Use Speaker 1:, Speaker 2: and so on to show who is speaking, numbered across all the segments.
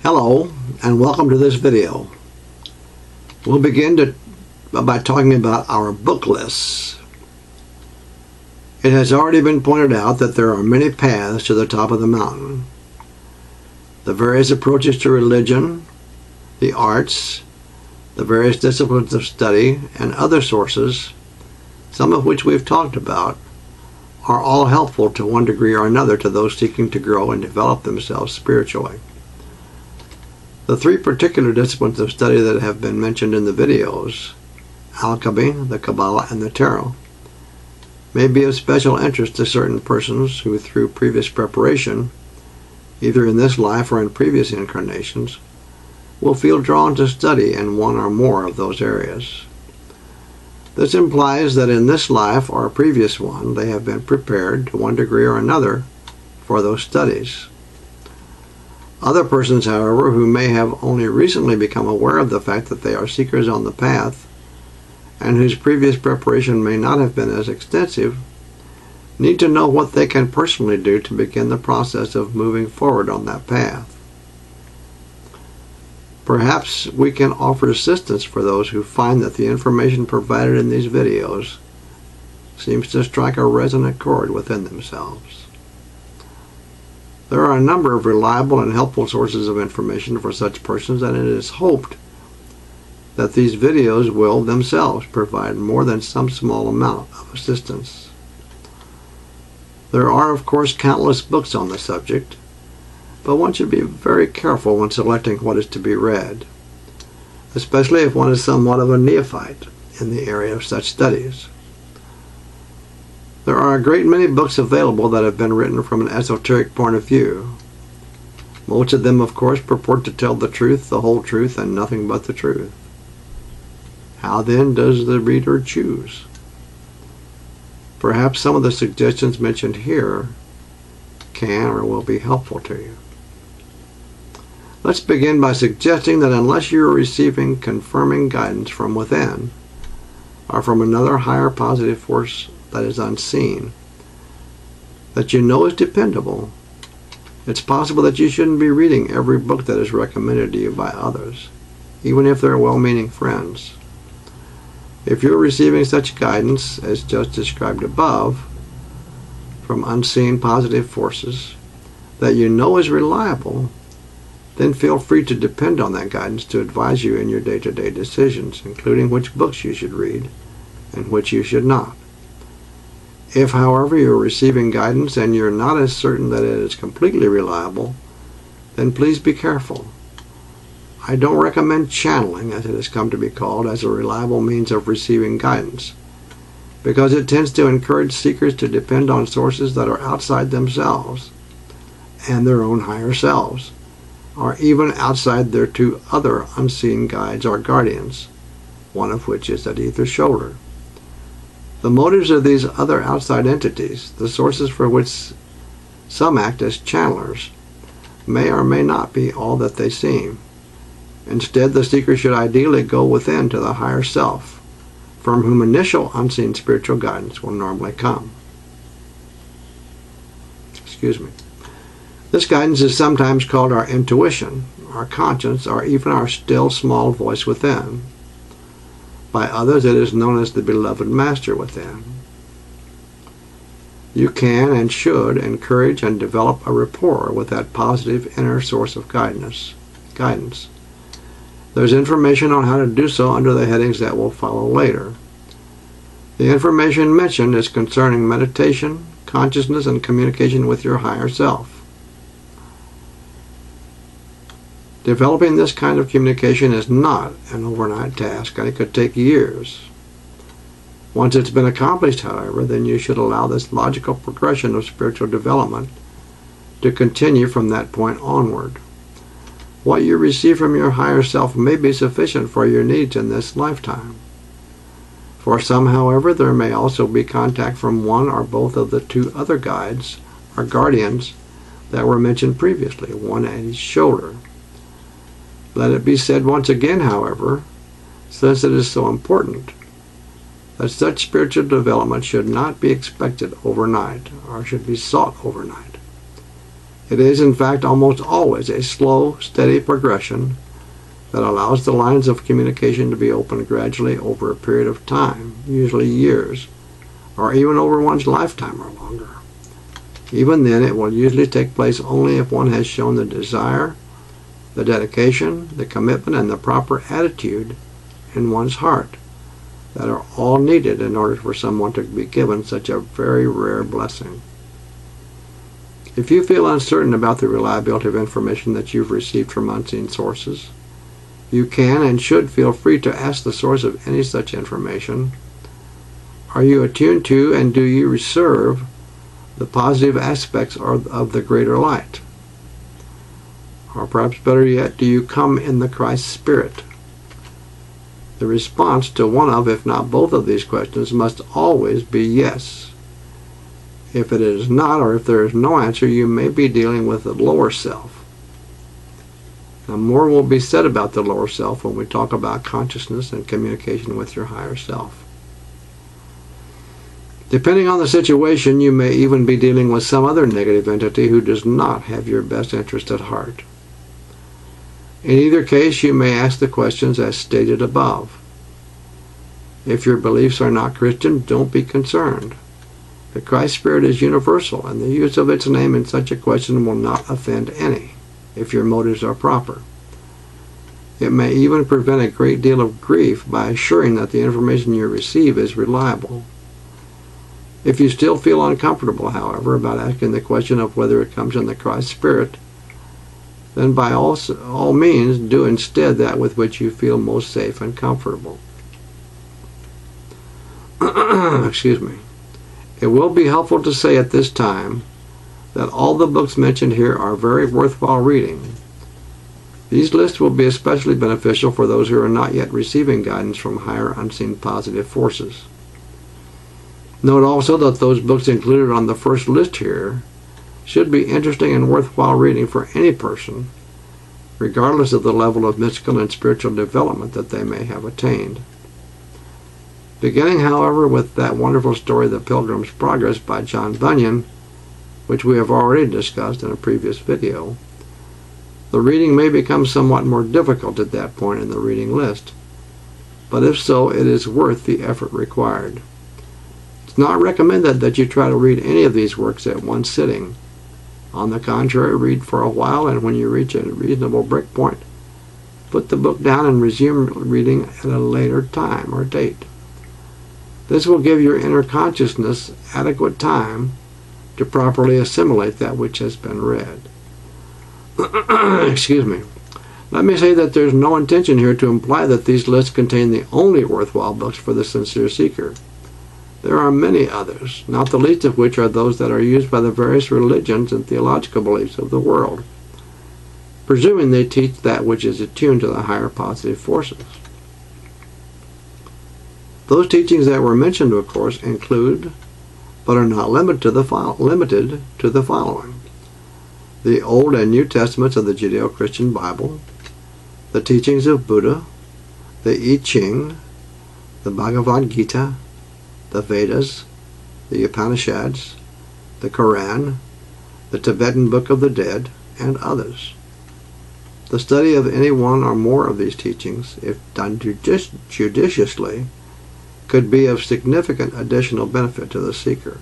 Speaker 1: Hello and welcome to this video. We'll begin by talking about our book lists. It has already been pointed out that there are many paths to the top of the mountain. The various approaches to religion, the arts, the various disciplines of study, and other sources, some of which we've talked about, are all helpful to one degree or another to those seeking to grow and develop themselves spiritually. The three particular disciplines of study that have been mentioned in the videos, alchemy, the Kabbalah, and the tarot, may be of special interest to certain persons who, through previous preparation, either in this life or in previous incarnations, will feel drawn to study in one or more of those areas. This implies that in this life or a previous one they have been prepared to one degree or another for those studies. Other persons, however, who may have only recently become aware of the fact that they are seekers on the path, and whose previous preparation may not have been as extensive, need to know what they can personally do to begin the process of moving forward on that path. Perhaps we can offer assistance for those who find that the information provided in these videos seems to strike a resonant chord within themselves. There are a number of reliable and helpful sources of information for such persons, and it is hoped that these videos will themselves provide more than some small amount of assistance. There are, of course, countless books on the subject, but one should be very careful when selecting what is to be read, especially if one is somewhat of a neophyte in the area of such studies. There are a great many books available that have been written from an esoteric point of view. Most of them, of course, purport to tell the truth, the whole truth, and nothing but the truth. How then does the reader choose? Perhaps some of the suggestions mentioned here can or will be helpful to you. Let's begin by suggesting that unless you are receiving confirming guidance from within, or from another higher positive force that is unseen, that you know is dependable, it's possible that you shouldn't be reading every book that is recommended to you by others, even if they're well-meaning friends. If you're receiving such guidance as just described above, from unseen positive forces that you know is reliable, then feel free to depend on that guidance to advise you in your day-to-day decisions, including which books you should read and which you should not. If, however, you're receiving guidance and you're not as certain that it is completely reliable, then please be careful. I don't recommend channeling, as it has come to be called, as a reliable means of receiving guidance, because it tends to encourage seekers to depend on sources that are outside themselves and their own higher selves, or even outside their two other unseen guides or guardians, one of which is at either shoulder. The motives of these other outside entities, the sources for which some act as channelers, may or may not be all that they seem. Instead, the seeker should ideally go within to the higher self, from whom initial unseen spiritual guidance will normally come. This guidance is sometimes called our intuition, our conscience, or even our still small voice within. By others, it is known as the beloved master within. You can and should encourage and develop a rapport with that positive inner source of guidance. There's information on how to do so under the headings that will follow later. The information mentioned is concerning meditation, consciousness, and communication with your higher self. Developing this kind of communication is not an overnight task, and it could take years. Once it's been accomplished, however, then you should allow this logical progression of spiritual development to continue from that point onward. What you receive from your higher self may be sufficient for your needs in this lifetime. For some, however, there may also be contact from one or both of the two other guides or guardians that were mentioned previously, one at each shoulder. Let it be said once again, however, since it is so important, that such spiritual development should not be expected overnight, or should be sought overnight. It is, in fact, almost always a slow, steady progression that allows the lines of communication to be opened gradually over a period of time, usually years, or even over one's lifetime or longer. Even then, it will usually take place only if one has shown the desire, the dedication, the commitment, and the proper attitude in one's heart that are all needed in order for someone to be given such a very rare blessing. If you feel uncertain about the reliability of information that you've received from unseen sources, you can and should feel free to ask the source of any such information. Are you attuned to and do you reserve the positive aspects of the greater light? Or perhaps better yet, do you come in the Christ Spirit? The response to one of, if not both of these questions must always be yes. If it is not, or if there is no answer, you may be dealing with the lower self. Now, more will be said about the lower self when we talk about consciousness and communication with your higher self. Depending on the situation, you may even be dealing with some other negative entity who does not have your best interest at heart. In either case, you may ask the questions as stated above. If your beliefs are not Christian, don't be concerned. The Christ Spirit is universal, and the use of its name in such a question will not offend any, if your motives are proper. It may even prevent a great deal of grief by assuring that the information you receive is reliable. If you still feel uncomfortable, however, about asking the question of whether it comes in the Christ Spirit, then by all means do instead that with which you feel most safe and comfortable. Excuse me. It will be helpful to say at this time that all the books mentioned here are very worthwhile reading. These lists will be especially beneficial for those who are not yet receiving guidance from higher unseen positive forces. Note also that those books included on the first list here should be interesting and worthwhile reading for any person, regardless of the level of mystical and spiritual development that they may have attained. Beginning, however, with that wonderful story, The Pilgrim's Progress by John Bunyan, which we have already discussed in a previous video, the reading may become somewhat more difficult at that point in the reading list, but if so, it is worth the effort required. It's not recommended that you try to read any of these works at one sitting. On the contrary, read for a while, and when you reach a reasonable break point, put the book down and resume reading at a later time or date. This will give your inner consciousness adequate time to properly assimilate that which has been read. Excuse me. Let me say that there's no intention here to imply that these lists contain the only worthwhile books for the sincere seeker. There are many others, not the least of which are those that are used by the various religions and theological beliefs of the world, presuming they teach that which is attuned to the higher positive forces. Those teachings that were mentioned, of course, include, but are not limited to the following: the Old and New Testaments of the Judeo-Christian Bible, the teachings of Buddha, the I Ching, the Bhagavad Gita, the Vedas, the Upanishads, the Quran, the Tibetan Book of the Dead, and others. The study of any one or more of these teachings, if done judiciously, could be of significant additional benefit to the seeker.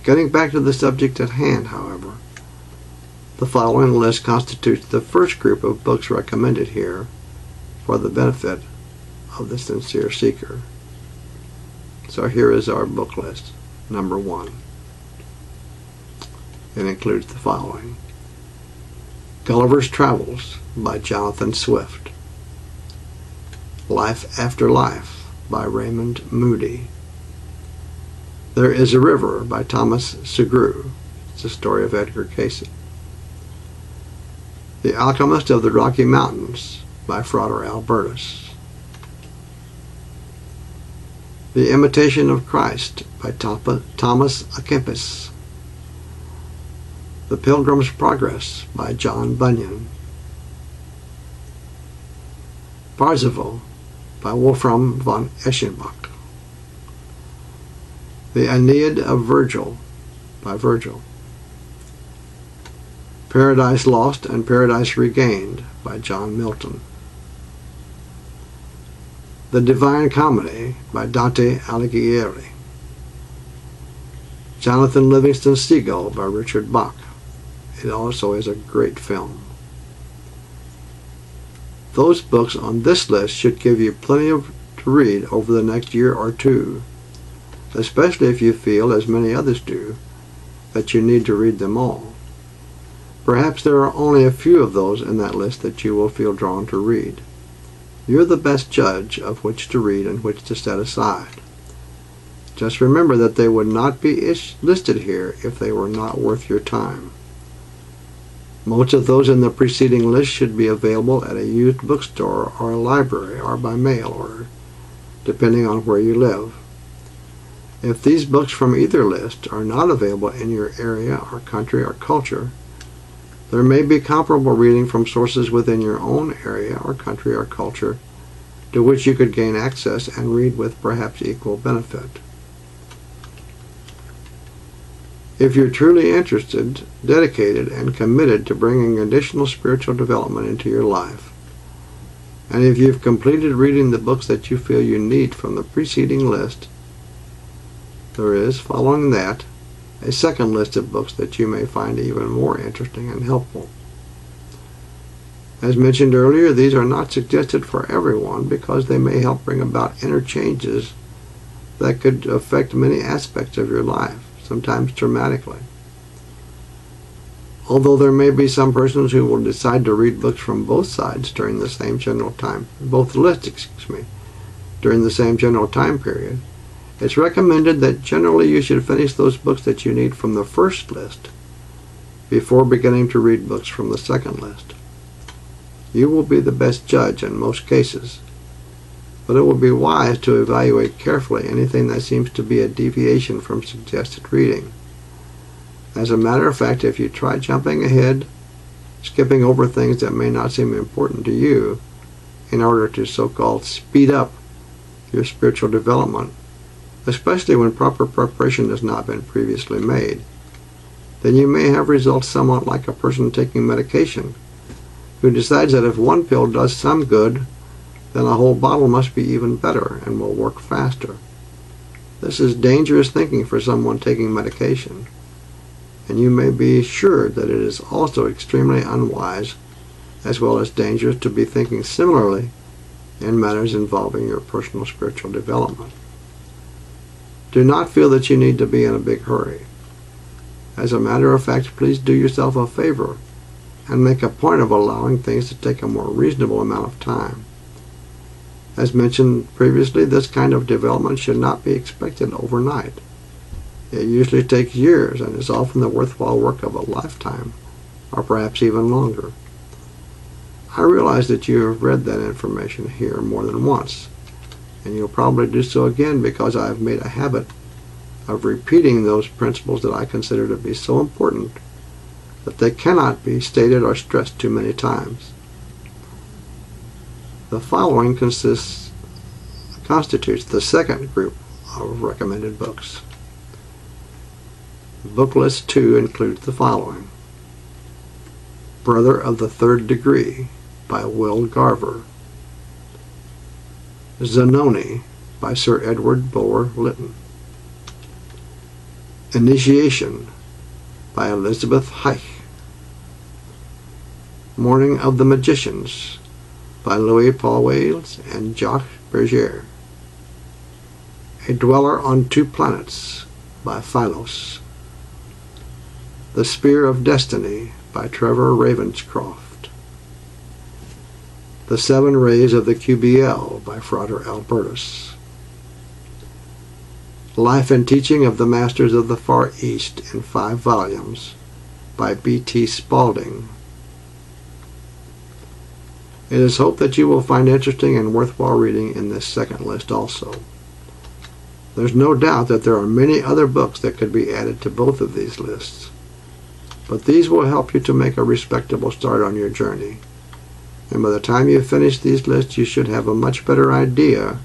Speaker 1: Getting back to the subject at hand, however, the following list constitutes the first group of books recommended here for the benefit of the sincere seeker. So here is our book list. Number 1. It includes the following: Gulliver's Travels by Jonathan Swift, Life After Life by Raymond Moody, There Is a River by Thomas Segru. It's the story of Edgar Cayce. The Alchemist of the Rocky Mountains by Frater Albertus. The Imitation of Christ by Thomas à Kempis. The Pilgrim's Progress by John Bunyan. Parsifal by Wolfram von Eschenbach. The Aeneid of Virgil by Virgil. Paradise Lost and Paradise Regained by John Milton. The Divine Comedy by Dante Alighieri. Jonathan Livingston Seagull by Richard Bach. It also is a great film. Those books on this list should give you plenty to read over the next year or two, especially if you feel, as many others do, that you need to read them all. Perhaps there are only a few of those in that list that you will feel drawn to read. You're the best judge of which to read and which to set aside. Just remember that they would not be listed here if they were not worth your time. Most of those in the preceding list should be available at a used bookstore or a library or by mail order, depending on where you live. If these books from either list are not available in your area or country or culture, there may be comparable reading from sources within your own area or country or culture to which you could gain access and read with perhaps equal benefit. If you're truly interested, dedicated, and committed to bringing additional spiritual development into your life, and if you've completed reading the books that you feel you need from the preceding list, there is, following that, a second list of books that you may find even more interesting and helpful. As mentioned earlier, these are not suggested for everyone because they may help bring about inner changes that could affect many aspects of your life, sometimes dramatically. Although there may be some persons who will decide to read books from both sides during the same general time, during the same general time period, it's recommended that generally you should finish those books that you need from the first list before beginning to read books from the second list. You will be the best judge in most cases, but it would be wise to evaluate carefully anything that seems to be a deviation from suggested reading. As a matter of fact, if you try jumping ahead, skipping over things that may not seem important to you in order to so-called speed up your spiritual development, especially when proper preparation has not been previously made, then you may have results somewhat like a person taking medication who decides that if one pill does some good, then a whole bottle must be even better and will work faster. This is dangerous thinking for someone taking medication, and you may be sure that it is also extremely unwise as well as dangerous to be thinking similarly in matters involving your personal spiritual development. Do not feel that you need to be in a big hurry. As a matter of fact, please do yourself a favor and make a point of allowing things to take a more reasonable amount of time. As mentioned previously, this kind of development should not be expected overnight. It usually takes years and is often the worthwhile work of a lifetime, or perhaps even longer. I realize that you have read that information here more than once, and you'll probably do so again because I have made a habit of repeating those principles that I consider to be so important that they cannot be stated or stressed too many times. The following constitutes the second group of recommended books. Book list 2 includes the following: Brother of the Third Degree by Will Garver, Zanoni by Sir Edward Bulwer Lytton, Initiation by Elizabeth Heich, Morning of the Magicians by Louis Paul Wales and Jacques Bergier, A Dweller on Two Planets by Philos, The Spear of Destiny by Trevor Ravenscroft, The Seven Rays of the QBL by Frater Albertus, Life and Teaching of the Masters of the Far East in 5 volumes by B.T. Spalding. It is hoped that you will find interesting and worthwhile reading in this second list also. There's no doubt that there are many other books that could be added to both of these lists, but these will help you to make a respectable start on your journey. And by the time you finish these lists, you should have a much better idea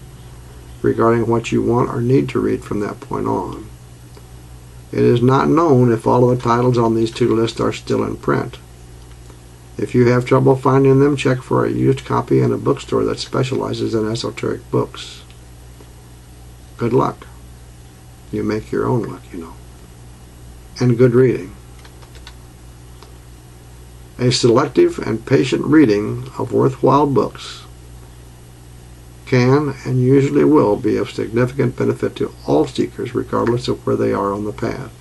Speaker 1: regarding what you want or need to read from that point on. It is not known if all of the titles on these 2 lists are still in print, If you have trouble finding them, check for a used copy in a bookstore that specializes in esoteric books. Good luck. You make your own luck, you know. And good reading. A selective and patient reading of worthwhile books can and usually will be of significant benefit to all seekers, regardless of where they are on the path.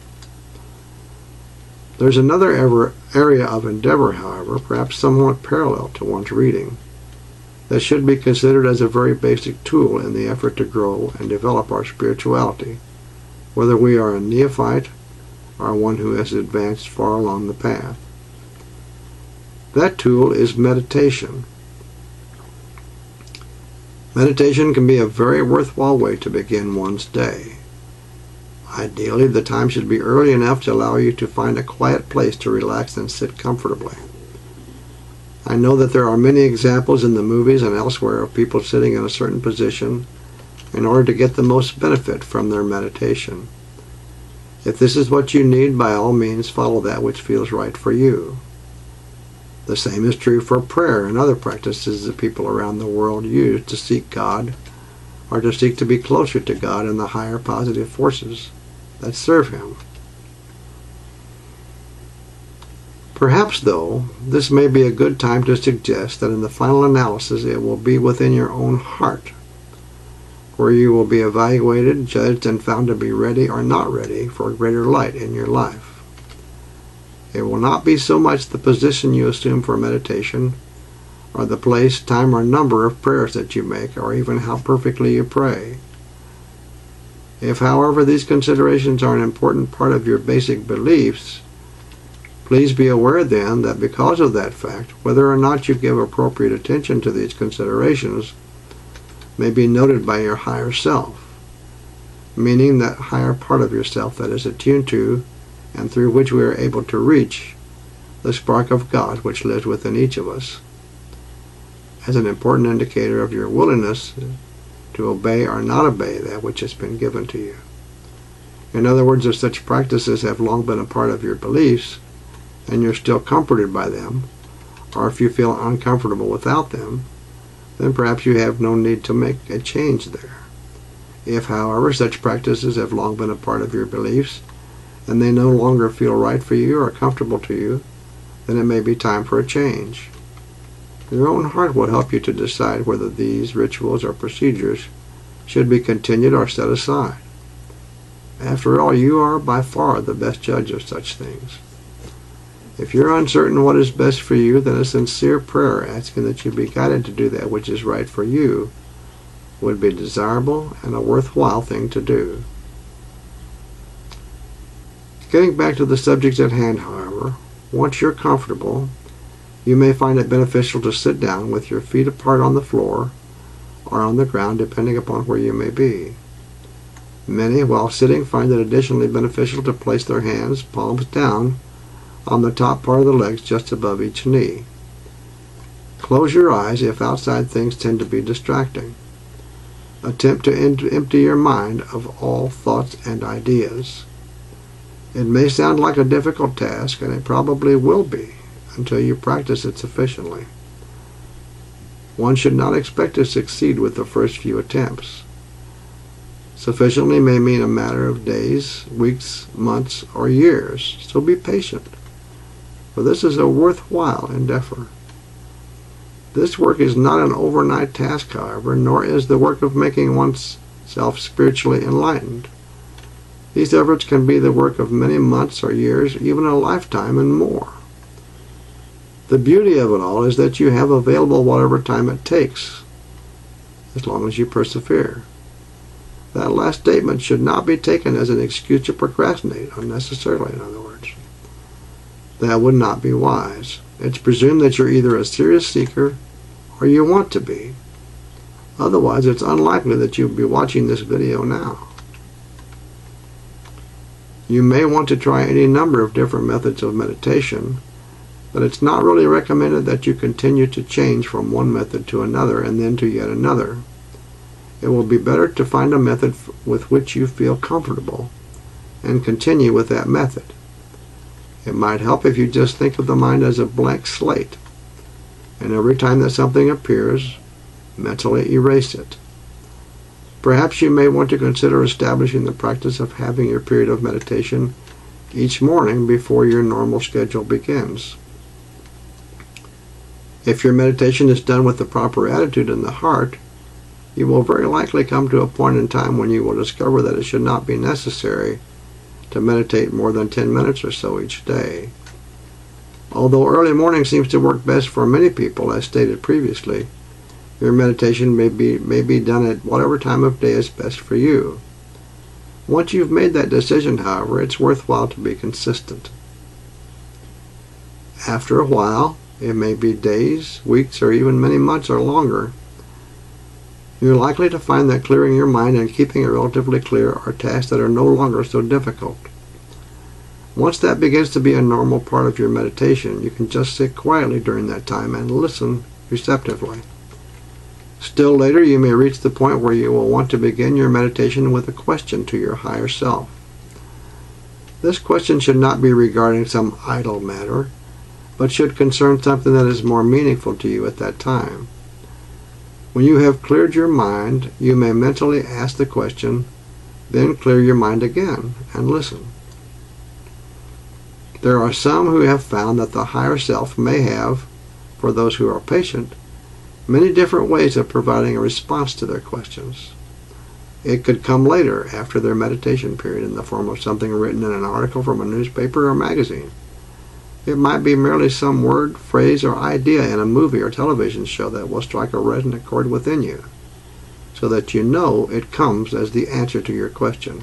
Speaker 1: There's another area of endeavor, however, perhaps somewhat parallel to one's reading, that should be considered as a very basic tool in the effort to grow and develop our spirituality, whether we are a neophyte or one who has advanced far along the path. That tool is meditation. Meditation can be a very worthwhile way to begin one's day. Ideally, the time should be early enough to allow you to find a quiet place to relax and sit comfortably. I know that there are many examples in the movies and elsewhere of people sitting in a certain position in order to get the most benefit from their meditation. If this is what you need, by all means follow that which feels right for you. The same is true for prayer and other practices that people around the world use to seek God or to seek to be closer to God and the higher positive forces that serve Him. Perhaps, though, this may be a good time to suggest that in the final analysis it will be within your own heart, where you will be evaluated, judged, and found to be ready or not ready for greater light in your life. It will not be so much the position you assume for meditation, or the place, time, or number of prayers that you make, or even how perfectly you pray. If, however, these considerations are an important part of your basic beliefs, please be aware then that because of that fact, whether or not you give appropriate attention to these considerations may be noted by your higher self, meaning that higher part of yourself that is attuned to and through which we are able to reach the spark of God which lives within each of us, as an important indicator of your willingness to obey or not obey that which has been given to you. In other words, if such practices have long been a part of your beliefs and you're still comforted by them, or if you feel uncomfortable without them, then perhaps you have no need to make a change there. If, however, such practices have long been a part of your beliefs and they no longer feel right for you or comfortable to you, then it may be time for a change. Your own heart will help you to decide whether these rituals or procedures should be continued or set aside. After all, you are by far the best judge of such things. If you're uncertain what is best for you, then a sincere prayer asking that you be guided to do that which is right for you would be desirable and a worthwhile thing to do. Getting back to the subject at hand, however, once you're comfortable, you may find it beneficial to sit down with your feet apart on the floor or on the ground, depending upon where you may be. Many, while sitting, find it additionally beneficial to place their hands, palms down, on the top part of the legs just above each knee. Close your eyes if outside things tend to be distracting. Attempt to empty your mind of all thoughts and ideas. It may sound like a difficult task, and it probably will be until you practice it sufficiently. One should not expect to succeed with the first few attempts. Sufficiently may mean a matter of days, weeks, months, or years, so be patient, for this is a worthwhile endeavor. This work is not an overnight task, however, nor is the work of making oneself spiritually enlightened. These efforts can be the work of many months or years, even a lifetime and more. The beauty of it all is that you have available whatever time it takes, as long as you persevere. That last statement should not be taken as an excuse to procrastinate unnecessarily, in other words. That would not be wise. It's presumed that you're either a serious seeker or you want to be. Otherwise, it's unlikely that you'll be watching this video now. You may want to try any number of different methods of meditation, but it's not really recommended that you continue to change from one method to another and then to yet another. It will be better to find a method with which you feel comfortable and continue with that method. It might help if you just think of the mind as a blank slate and every time that something appears, mentally erase it. Perhaps you may want to consider establishing the practice of having your period of meditation each morning before your normal schedule begins. If your meditation is done with the proper attitude in the heart, you will very likely come to a point in time when you will discover that it should not be necessary to meditate more than 10 minutes or so each day. Although early morning seems to work best for many people, as stated previously, your meditation may be done at whatever time of day is best for you. Once you've made that decision, however, it's worthwhile to be consistent. After a while, it may be days, weeks, or even many months or longer, you're likely to find that clearing your mind and keeping it relatively clear are tasks that are no longer so difficult. Once that begins to be a normal part of your meditation, you can just sit quietly during that time and listen receptively. Still later, you may reach the point where you will want to begin your meditation with a question to your higher self. This question should not be regarding some idle matter, but should concern something that is more meaningful to you at that time. When you have cleared your mind, you may mentally ask the question, then clear your mind again and listen. There are some who have found that the higher self may have, for those who are patient, many different ways of providing a response to their questions. It could come later, after their meditation period, in the form of something written in an article from a newspaper or magazine. It might be merely some word, phrase, or idea in a movie or television show that will strike a resonant chord within you, so that you know it comes as the answer to your question.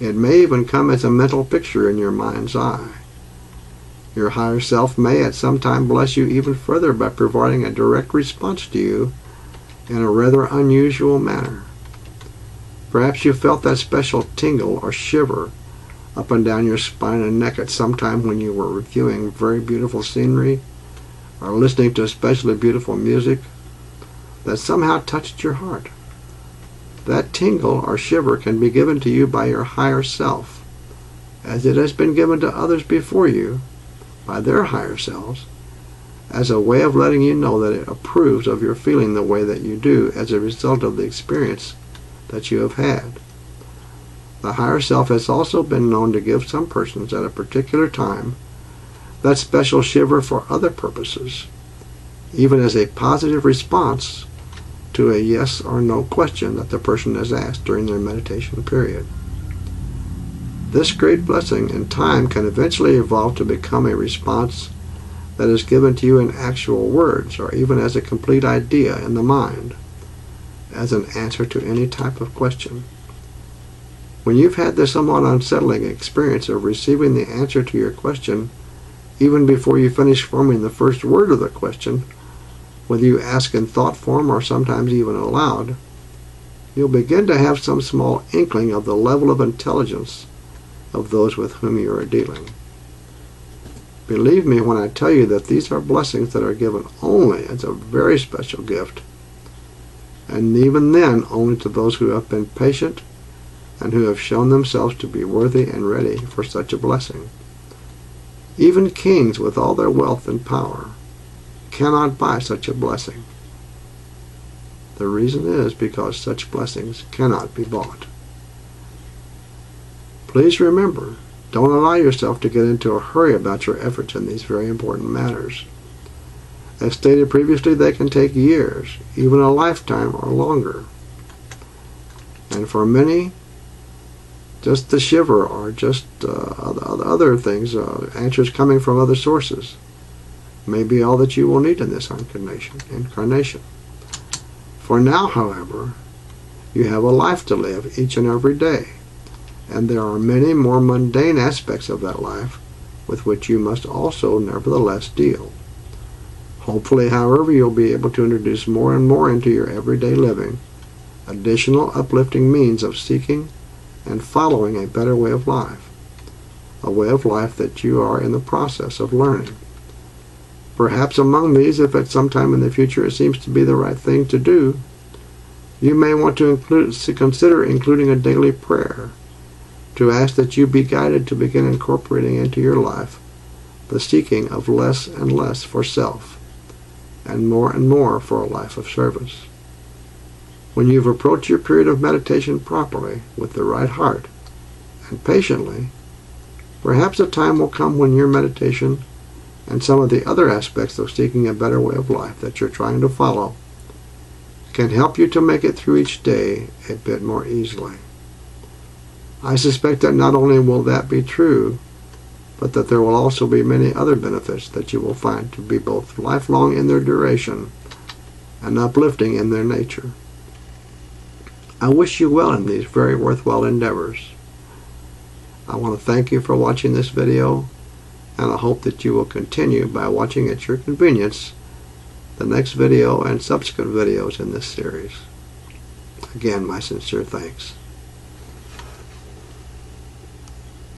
Speaker 1: It may even come as a mental picture in your mind's eye. Your higher self may at some time bless you even further by providing a direct response to you in a rather unusual manner. Perhaps you felt that special tingle or shiver up and down your spine and neck at some time when you were reviewing very beautiful scenery or listening to especially beautiful music that somehow touched your heart. That tingle or shiver can be given to you by your higher self, as it has been given to others before you by their higher selves, as a way of letting you know that it approves of your feeling the way that you do as a result of the experience that you have had. The higher self has also been known to give some persons at a particular time that special shiver for other purposes, even as a positive response to a yes or no question that the person has asked during their meditation period. This great blessing in time can eventually evolve to become a response that is given to you in actual words or even as a complete idea in the mind, as an answer to any type of question. When you've had the somewhat unsettling experience of receiving the answer to your question, even before you finish forming the first word of the question, whether you ask in thought form or sometimes even aloud, you'll begin to have some small inkling of the level of intelligence of those with whom you are dealing. Believe me when I tell you that these are blessings that are given only as a very special gift, and even then only to those who have been patient and who have shown themselves to be worthy and ready for such a blessing. Even kings with all their wealth and power cannot buy such a blessing. The reason is because such blessings cannot be bought. Please remember, don't allow yourself to get into a hurry about your efforts in these very important matters. As stated previously, they can take years, even a lifetime or longer. And for many, just the shiver or just other things, answers coming from other sources, may be all that you will need in this incarnation. For now, however, you have a life to live each and every day, and there are many more mundane aspects of that life with which you must also nevertheless deal. Hopefully, however, you'll be able to introduce more and more into your everyday living additional uplifting means of seeking and following a better way of life, a way of life that you are in the process of learning. Perhaps among these, if at some time in the future it seems to be the right thing to do, you may want to consider including a daily prayer to ask that you be guided to begin incorporating into your life the seeking of less and less for self and more for a life of service. When you've approached your period of meditation properly, with the right heart, and patiently, perhaps a time will come when your meditation and some of the other aspects of seeking a better way of life that you're trying to follow can help you to make it through each day a bit more easily. I suspect that not only will that be true, but that there will also be many other benefits that you will find to be both lifelong in their duration and uplifting in their nature. I wish you well in these very worthwhile endeavors. I want to thank you for watching this video, and I hope that you will continue by watching at your convenience the next video and subsequent videos in this series. Again, my sincere thanks.